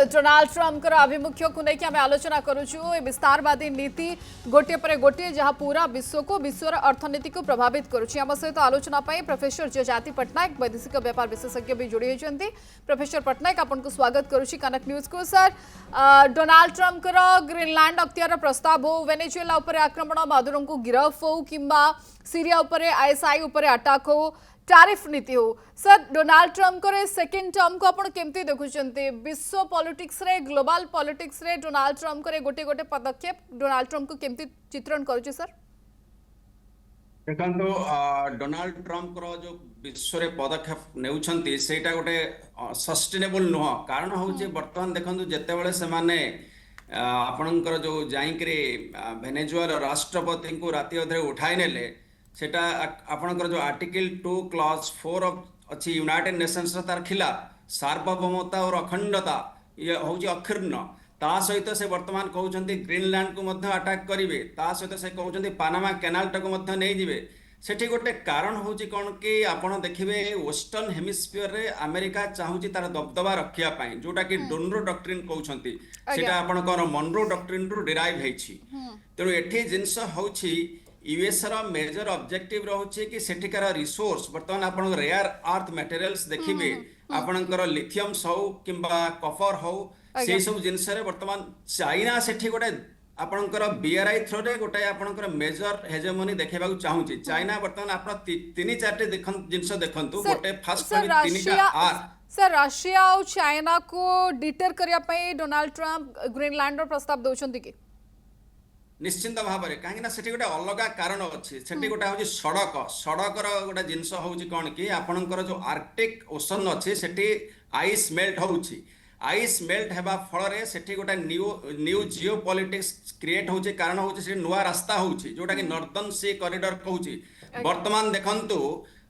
Donald Trump आभिमुख्य को लेकिन आम आलोचना करुचु विस्तारवादी नीति गोटे पर गोटे जहाँ पूरा विश्व को विश्वर अर्थनीति को प्रभावित करुच्ची। आम सहित आलोचना प्रोफेसर जयजाति पट्टनायक वैदेशिक व्यापार विशेषज्ञ भी जोड़ी होती। प्रोफेसर पट्टनायक आपको स्वागत करुच्ची कनक न्यूज को। सर, डोनाल्ड ट्रम्प ग्रीनलैंड अख्तियार प्रस्ताव हो, वेनेजुएला उपर आक्रमण, मादुरो को गिरफ हो कि सीरिया उपर आईएसआई उपर अटैक हो, टैरिफ नीति हो, sir Donald Trump second term को आपण केमती देखुचंती? विश्व पॉलिटिक्स रे, ग्लोबल पॉलिटिक्स रे डोनाल्ड ट्रम्प गोटे गोटे पदक्षेप डोनाल्ड ट्रम्प को केमती चित्रण करूची सर? देखो डोनाल्ड ट्रम्प जो विश्व रे पदक्षेप नेउछंती सेटा गोटे सस्टेनेबल नुह। कारण होचे वर्तमान देखंतु जेतेबेले से माने आपणकर जो जाइकरी वेनेजुएला राष्ट्रपति को राति अधे उठाई नेले सेटा आपणकर जो आर्टिकल 2 क्लॉज 4 अच्छी यूनाइटेड नेशंस तार खिलाफ सार्वभौमता और अखंडता ये हूँ अक्षुण्ण। ता सहित से वर्तमान कहते ग्रीनलैंड को मध्य अटैक करेंगे, ता सहित से कहते पानामा कैनाल टाक मध्य नहीं जिवे। सेठी गोटे कारण हूँ कौन कि आपड़ देखिए वेस्टर्न हेमिस्फीयर रे अमेरिका चाहूँगी तार दबदबा रखापी, जोटा कि डोनरो डक्ट्रिन कहते सेटा आपणकर मनरो डक्ट्रिन रु डिराइव होती। तेणु एठी जिनस होची यूएस रा मेजर ऑब्जेक्टिव रहउछि कि सेठिकार रिसोर्स वर्तमान आपण रेयर अर्थ मटेरियल्स देखिबे, आपणकर लिथियम हो किंबा कॉपर हो, से सब जिनस रे वर्तमान चाइना सेठी गोटे आपणकर बीआरआई थ्रो रे गोटे आपणकर मेजर हेजेमनी देखेबाकू चाहूछि। चाइना वर्तमान आपण तीन चारटे जिनस देखंतु, गोटे फास्ट तीनटा आर सर रशिया और चाइना को डिटर करिया पई डोनाल्ड ट्रम्प ग्रीनलैंड रो प्रस्ताव दोछंती कि? निश्चिंत भाव में कहीं से गोटे अलग कारण अच्छी से गोटे हूँ सड़क सड़कर गोटे जिनस हूँ कौन कि आपणकर जो आर्कटिक ओशन अच्छी से आइस मेल्ट होची। आइस मेल्ट हेबा फल से गोटे न्यू जियो पॉलिटिक्स क्रिएट होची। कारण हूँ से नुआ रास्ता होची जोटा कि नॉर्दर्न सी कॉरिडोर कहूची। वर्तमान देखंतु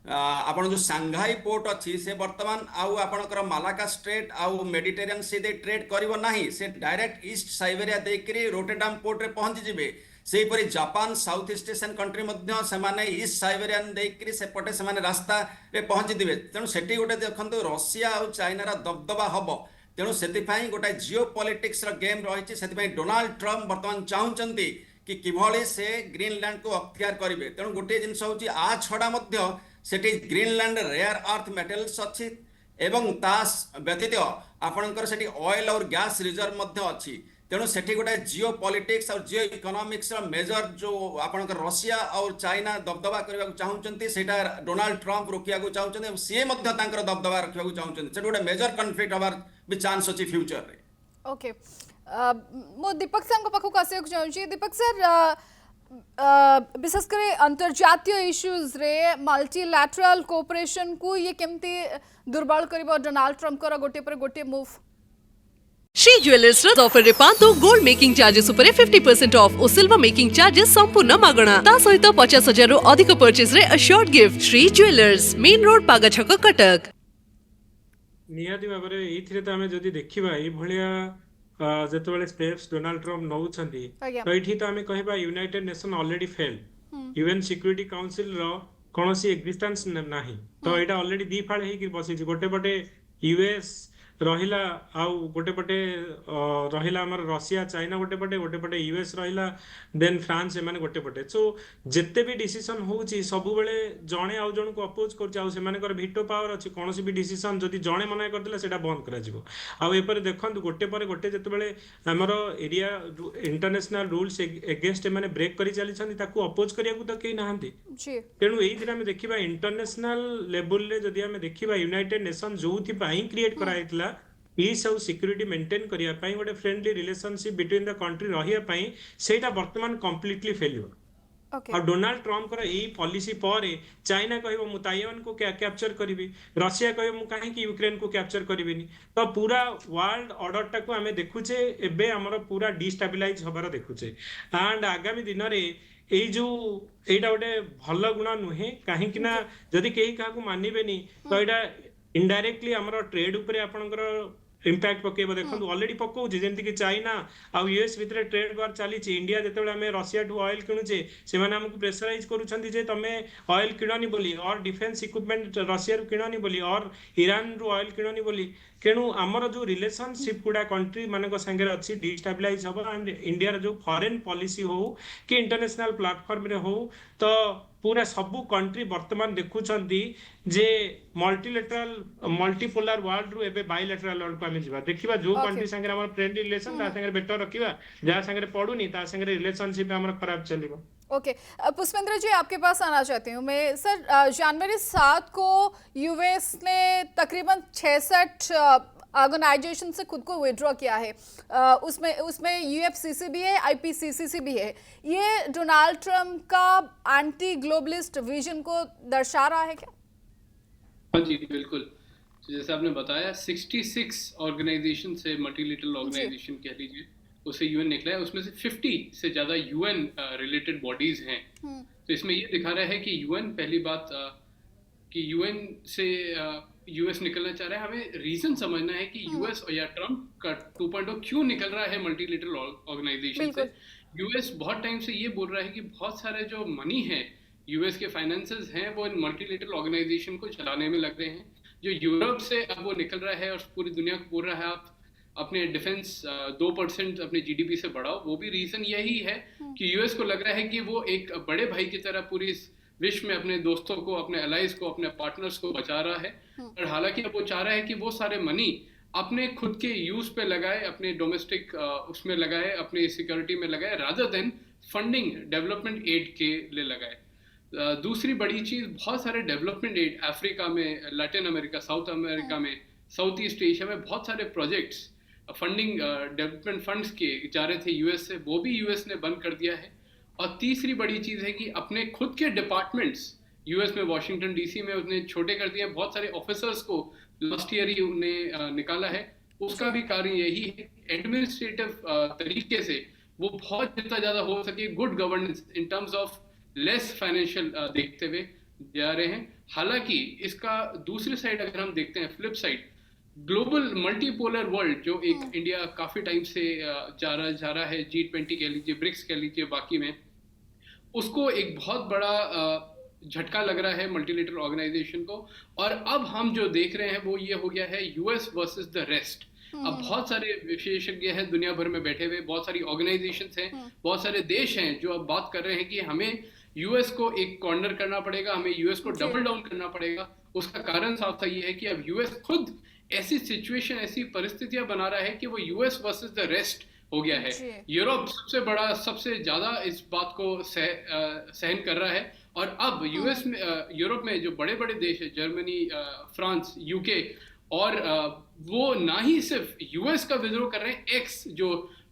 आपण जो सांघाई पोर्ट अच्छी से वर्तमान आउ आपणकर मालाका स्ट्रेट आउ मेडिटेरियन सी दे ट्रेड करिवो नाही, से डायरेक्ट ईस्ट साइबेरिया देकरी रोटेडाम पोर्ट रे पहुंच जिवे। सेही परि Japan south east Asian country मध्य से माने ईस्ट साइबेरियन देकरी से पटे से माने रास्ता रे पहुंच दिबे। तेणु सेठी गोटे देखंतु रशिया आउ चाइना रा दबदबा हबो। तेणु सेतिफाई गोटे जियो पॉलिटिक्स रो गेम रहिछि। सेतिफाई डोनाल्ड ट्रम्प वर्तमान चाहुचंती कि किभଳି से ग्रीनलैंड को अख्तियार करिवे। तेणु गोटे जिनस होछि आ छडा मध्य सेठी ग्रीनलैंड रेयर अर्थ मेटल्स अच्छी एवं तास व्यतीत आपणकर सेठी ऑयल और गैस रिजर्व मध्य अच्छी। तेणु सेठी गोटे जियो पॉलिटिक्स और जियो इकोनॉमिक्स मेजर जो आपणकर रशिया और चाइना दबदबा करने को चाहूँगी सेटा डोनाल्ड ट्रम्प रोकिया चाहूँगी, सी दबदबा रखा चाहूँगी। से गोटे मेजर कन्फ्लिक्ट हबार भी चांस अच्छी फ्यूचर रे। ओके, मो दीपक सर पाखक आसक चाहूँगी। दीपक सर, विशेषकर अंतर्जातीय इश्यूज रे मल्टीलैटरल कोऑपरेशन को ये केमती दुर्बल करिवो डोनाल्ड ट्रम्प कर गोटे पर गोटे मूव? श्री ज्वेलर्स ऑफर रे पांतो गोल्ड मेकिंग चार्जेस उपरे 50% ऑफ और सिल्वर मेकिंग चार्जेस संपूर्ण मागणा। ता सहित 50,000 रु अधिक परचेज रे assured gift. Shri jewellers, main road Pagachhak, Cuttack. नियादी भाबरे एथिरे त हमें जदी देखिबा ए भलिया जेतबेले स्टेप्स डोनाल्ड ट्रम्प नौछंती तो एठी तो हमें कहबा United Nation already fail. UN security council रो कोनोसी एग्जिस्टेंस नाही। तो एटा ऑलरेडी दी फाळ हे कि बसी गोटे पटे यूएस रहिला आउ गोटे पटे रहिला हमर रशिया चाइना गोटे पटे यूएस रहिला, देन फ्रांस एमाने गोटे पटे। सो जेते भी डिसीजन होउची सब बेले जणे आउ जण को अपोज कर जाउ, से मानेकर वीटो पावर अछि। कोनोसी भी डिसीजन जदी जणे मना कर दिला सेटा बंद करा जिवो। आउ एपर देखंतु गोटे पर गोटे जेते बेले हमर एरिया इंटरनेशनल रूल्स अगेंस्ट माने ब्रेक करी चली छथि ताकू अपोज करिया को त केही नाहंती जी। तेनु एही दिन हम देखिबा इंटरनेशनल लेवल रे जदी हम देखिबा यूनाइटेड नेशन जोथि पई क्रिएट कराइतला पीस और सिक्योरिटी मेंटेन करिया पई गोटे friendly relationship between the country रहिया पई सेटा वर्तमान कंप्लीटली फेल्युअर। और डोनाल्ड ट्रम्प कर यही पॉलिसी पर चाइना कहबो मु ताइवान को कैप्चर करिवि, रशिया कहबो मु काहे कि यूक्रेन को कैप्चर करिविनी। तो पूरा वर्ल्ड ऑर्डर टाको हमें देखुचे एबे हमर पूरा डिस्टेबलाइज हबार देखुचे। एंड आगामी दिन रे एई जो एटा गोटे भल गुण नुहे, काहे कि ना जदी केही काहा को मानिबेनी तो एटा इनडायरेक्टली हमर ट्रेड ऊपर आपनकर इम्पैक्ट पकेब। देखो ऑलरेडी पकाउछि जेमति कि चाइना आ यूएस भितर ट्रेड वार चली। इंडिया जेतेबेले आमे रशिया टू ऑयल किणुचे से माने हमकु प्रेशराइज करूछंती जे तमे ऑयल किणनी बोली और डिफेंस इक्विपमेंट रशिया रु किणनी बोली और ईरान रु ऑयल किणनी बोली। केणु आमर जो रिलेशनशिप गुड़ा कंट्री मानक संगे अच्छी डिस्टेबलाइज हम एंड इंडिया जो फॉरेन पॉलिसी हो कि इंटरनेशनल प्लेटफॉर्म रे हो तो पूरा सबू कंट्री वर्तमान देखुंट जे मल्टीलेटराल मल्टीपोलार वर्ल्ड रु एबे बायलेटराल वर्ल्ड को आमे जिबा देखिबा जो Okay. कंट्री संगे हमर फ्रेंडली रिलेशन ता संगे बेटर रखिबा जहा संगे पडुनी ता संगे रिलेशनशिप हमर खराब चलिबो। ओके पुष्पेंद्र जी आपके पास आना चाहती हूँ मैं सर। जनवरी 7 को यूएस ने तकरीबन 66 ऑर्गेनाइजेशन से खुद को विड्रॉ किया है। उसमें यूएफसीसी भी है, आईपीसीसी भी है। ये डोनाल्ड ट्रंप का एंटी ग्लोबलिस्ट विजन को दर्शा रहा है क्या? हाँ जी बिल्कुल, तो जैसे आपने बताया 66 ऑर्गेनाइजेशन से मल्टीलेटरल ऑर्गेनाइजेशन कह लीजिए उसे यूएन निकला है, उसमें से 50 से ज्यादा यूएन रिलेटेड बॉडीज हैं। तो इसमें ये दिखा रहा है कि यूएन पहली बात कि यूएन से यूएस निकलना चाह रहा है। हमें रीजन समझना है कि यूएस या ट्रम्प का 2.0 क्यों निकल रहा है मल्टीलेटरल ऑर्गेनाइजेशन से। यूएस बहुत टाइम से ये बोल रहा है कि बहुत सारे जो मनी है यूएस के फाइनेंसेस हैं वो इन मल्टीलेटरल ऑर्गेनाइजेशन को चलाने में लग रहे हैं। जो यूरोप से अब वो निकल रहा है और पूरी दुनिया को बोल रहा है आप अपने डिफेंस 2% अपने जीडीपी से बढ़ाओ, वो भी रीजन यही है कि यूएस को लग रहा है कि वो एक बड़े भाई की तरह पूरी विश्व में अपने दोस्तों को, अपने अलाइज को, अपने पार्टनर्स को बचा रहा है। और हालांकि अब वो चाह रहा है कि वो सारे मनी अपने खुद के यूज पे लगाए, अपने डोमेस्टिक उसमें लगाए, अपने सिक्योरिटी में लगाए, rather than funding development aid के लिए लगाए। दूसरी बड़ी चीज, बहुत सारे डेवलपमेंट एड अफ्रीका में, लैटिन अमेरिका, साउथ अमेरिका में, साउथ ईस्ट एशिया में बहुत सारे प्रोजेक्ट्स फंडिंग डेवलपमेंट फंड्स के जा रहे थे यूएस से, वो भी यूएस ने बंद कर दिया है। और तीसरी बड़ी चीज है कि अपने खुद के डिपार्टमेंट्स यूएस में वाशिंगटन डीसी में उसने छोटे कर दिए। बहुत सारे ऑफिसर्स को लास्ट ईयर ही उन्हें निकाला है। उसका भी कारण यही है एडमिनिस्ट्रेटिव तरीके से वो बहुत जितना ज्यादा हो सके good governance in terms of less financial देखते हुए जा रहे हैं। हालांकि इसका दूसरी साइड अगर हम देखते हैं, flip side, global multipolar world जो एक इंडिया काफी टाइम से जा रहा है, G20 कह लीजिए, ब्रिक्स कह लीजिए, बाकी में उसको एक बहुत बड़ा झटका लग रहा है मल्टीलेटरल ऑर्गेनाइजेशन को। और अब हम जो देख रहे हैं वो ये हो गया है यूएस वर्सेस द रेस्ट। अब बहुत सारे विशेषज्ञ हैं दुनिया भर में बैठे हुए, बहुत सारी ऑर्गेनाइजेशंस हैं, बहुत सारे देश हैं जो अब बात कर रहे हैं कि हमें यूएस को एक कॉर्नर करना पड़ेगा, हमें यूएस को डबल डाउन करना पड़ेगा। उसका कारण साफ सा ये है कि अब यूएस खुद ऐसी सिचुएशन, ऐसी परिस्थितियां बना रहा है कि वो यूएस वर्सेस द रेस्ट हो गया है। यूरोप सबसे बड़ा, सबसे ज्यादा इस बात को सहन कर रहा है। और अब यूएस में, यूरोप में जो बड़े बड़े देश है, जर्मनी, फ्रांस, यूके, और वो ना ही सिर्फ यूएस का विद्रोह कर रहे हैं, एक्स जो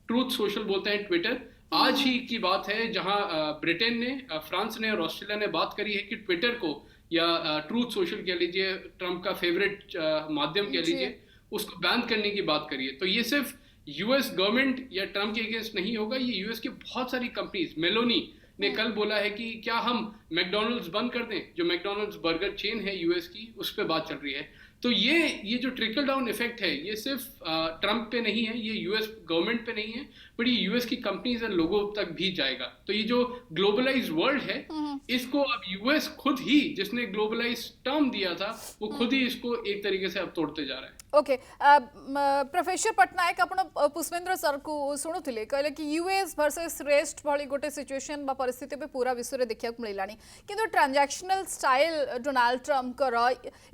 ट्रूथ सोशल बोलते हैं, ट्विटर, आज ही की बात है जहां ब्रिटेन ने, फ्रांस ने और ऑस्ट्रेलिया ने बात करी है कि ट्विटर को या ट्रूथ सोशल कह लीजिए, ट्रम्प का फेवरेट माध्यम कह लीजिए, उसको बैन करने की बात करी है। तो ये सिर्फ यूएस गवर्नमेंट या ट्रम्प के अगेंस्ट नहीं होगा, ये यूएस की बहुत सारी कंपनीज, मेलोनी ने कल बोला है कि क्या हम मैकडोनल्ड्स बंद कर दें, जो मैकडोनल्ड्स बर्गर चेन है यूएस की, उस पर बात चल रही है। तो ये जो ट्रिकल डाउन इफेक्ट है ये सिर्फ ट्रम्प पे नहीं है, ये यूएस गवर्नमेंट पे नहीं है, बट ये यूएस की कंपनीज और लोगों तक भी जाएगा। तो ये जो ग्लोबलाइज वर्ल्ड है, इसको अब यूएस खुद ही, जिसने ग्लोबलाइज टर्म दिया था, वो खुद ही इसको एक तरीके से अब तोड़ते जा रहा है। ओके प्रोफेसर पट्टनायक, आपण पुष्पेंद्र सर को शुणुले कहले कि यूएस वर्सेस रेस्ट भली गोटे सिचुएशन बा परिस्थिति पे पूरा विश्व रे देखिया मिलानी, किंतु ट्रांजैक्शनल स्टाइल डोनाल्ड ट्रम्प कर,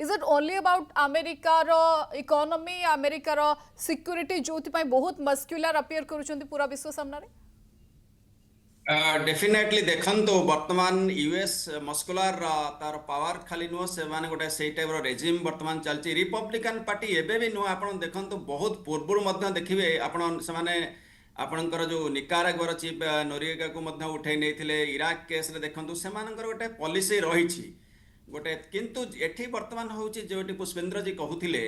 is it only about America रो इकोनॉमी, अमेरिका रो सिक्योरिटी, जोथि पई बहुत मस्क्युलर अपियर करूछंती पूरा विश्व सामने रे? डेफिनेटली देखंतु वर्तमान यूएस मस्कुलार तार पावर खाली नुह से माने गोटे से टाइप रो रेजिम वर्तमान चलची। रिपब्लिकन पार्टी एबे भी नुह, आपण देखंतु बहुत पूर्वरु मध्य देखिबे आपण से माने आपणकर जो निकारागुआर चीफ नोरिएगा को मध्य उठै नैथिले, इराक केस रे देखंतु से मानकर गोटे पॉलिसी रहिछि गोटे। किंतु एठी वर्तमान होउछि जेटी पुष्पेंद्र जी कहूथिले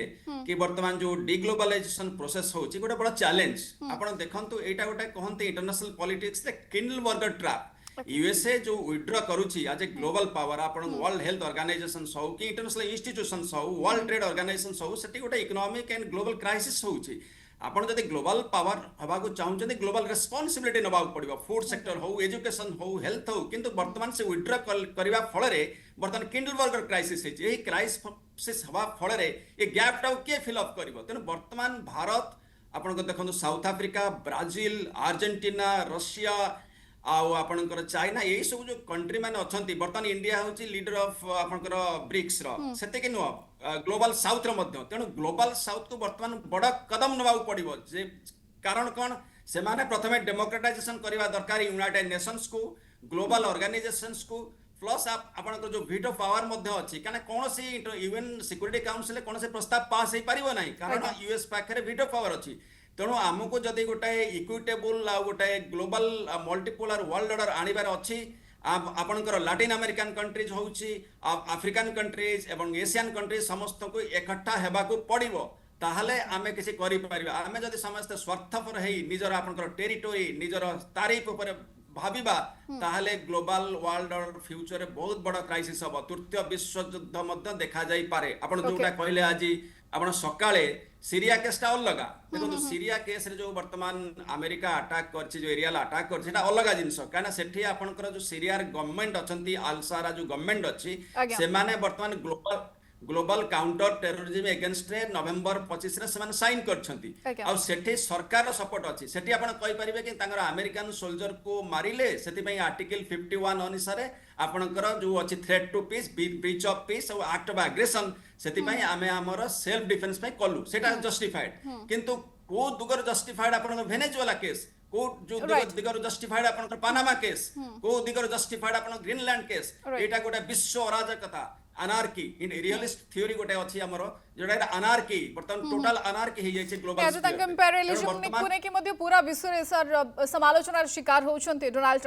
कि वर्तमान जो डिग्लोबलाइजेशन प्रोसेस होउछि गोटे बड़ा चैलेंज। आपण देखंतु एटा गोटे कहंते इंटरनेशनल पॉलिटिक्स रे किंडलबर्गर ट्रैप। यूएसए जो विड्रॉ करूछि एज ए ग्लोबल पावर, आपण वर्ल्ड हेल्थ ऑर्गेनाइजेशन हो कि इंटरनेशनल इंस्टीट्यूशंस हो, वर्ल्ड ट्रेड ऑर्गेनाइजेशन हो, सेठी गोटे इकोनॉमिक एंड ग्लोबल क्राइसिस होउछि। आपण जदि ग्लोबल पावर हवा को चाहते ग्लोबल रेस्पॉन्सिबिलिटी नबा पड़ो, फूड सेक्टर हो, एजुकेशन हो, हेल्थ हो, किंतु वर्तमान से विड्रॉ करने फल वर्तमान किंडलबर्गर क्राइसिस है। क्राइसिस क्राइसिस हवा फल ये गैप टाକୁ किए फिलअप करिवो तेणु वर्तमान भारत आपनको देखो south Africa Brazil Argentina Russia आपणकर चाइना यही सब जो कंट्री मैंने अच्छा बर्तमान इंडिया हूँ लीडर ऑफ आपणकर ब्रिक्स से नुह ग्लोबल साउथ तेणु ग्लोबल साउथ को बर्तमान बड़ कदम नवाक पड़ो जे कारण कौन से माने प्रथमे डेमोक्रेटाइजेशन करवा दरकार यूनाइटेड नेशंस को ग्लोबल ऑर्गेनाइजेशंस को प्लस आपणकर जो वीटो पावर अच्छी कारण कौन यूएन सिक्यूरिटी काउंसिल कौन प्रस्ताव पास हो पार ना कारण यूएस पाखे वीटो पावर अच्छी तेणु आमको जदि गोटे इक्विटेबल गोटे ग्लोबल मल्टीपोलर वर्ल्ड ऑर्डर आनिबार अच्छी आपणकर लैटिन अमेरिकन कंट्रीज होउची अफ्रिकन कंट्रीज एवं एशियन कंट्रीज समस्त को एकठा हेबाकू पड़िबो ताहले आमे किसी करि परिबा आमे जदि समस्त स्वार्थपर हेई निजर आपणकर टेरिटोरी निजर तारीफ ऊपर भाविबा ताहले ग्लोबल वर्ल्ड ऑर्डर फ्यूचर बहुत बड़ क्राइसिस हबो तृतीय विश्व युद्ध मध्य देखा जाई पारे आपण जोटा कहले आज आपण सकाळे सीरिया केसटा अलग देखो सीरिया केस रे जो वर्तमान अमेरिका अटैक करछि जो एरियल अटैक करछि सेटा अलग जिंस काना सेठी आपनकर जो सीरियार गवर्नमेंट अछंती अल-सारा जो गवर्नमेंट अछि से माने वर्तमान ग्लोबल काउंटर टेररिज्म अगेंस्ट रे नवेंबर 25 रे से साइन करछंती आ सेठी सरकार सपोर्ट अछि सेठी आपण कहि परिबे कि तांगर अमेरिकन सोल्जर को मारिले सेति पई आर्टिकल 51 अनुसार आपनकर जो अछि threat to peace breach of peace और एक्ट ऑफ एग्रेशन सेति पई आमे हमर सेल्फ डिफेंस पई कलु सेटा जस्टिफाइड किंतु को दुगर जस्टिफाइड आपन वेनेजुएला केस को जो दिगर जस्टिफाइड आपन पानामा केस को दिगर जस्टिफाइड आपन ग्रीनलैंड केस एटा गोटे विश्व अराजकता अनार्की इन रियलिस्ट थ्योरी गोटे अछि हमरो जोडा अनार्की बर्तमान टोटल अनार्की हे जाय छै ग्लोबल एज तक इंपेरियलिज्म ने कोने के मध्य पूरा विश्व रे सर समालोचनार शिकार होउछन्ते डोनाल्ड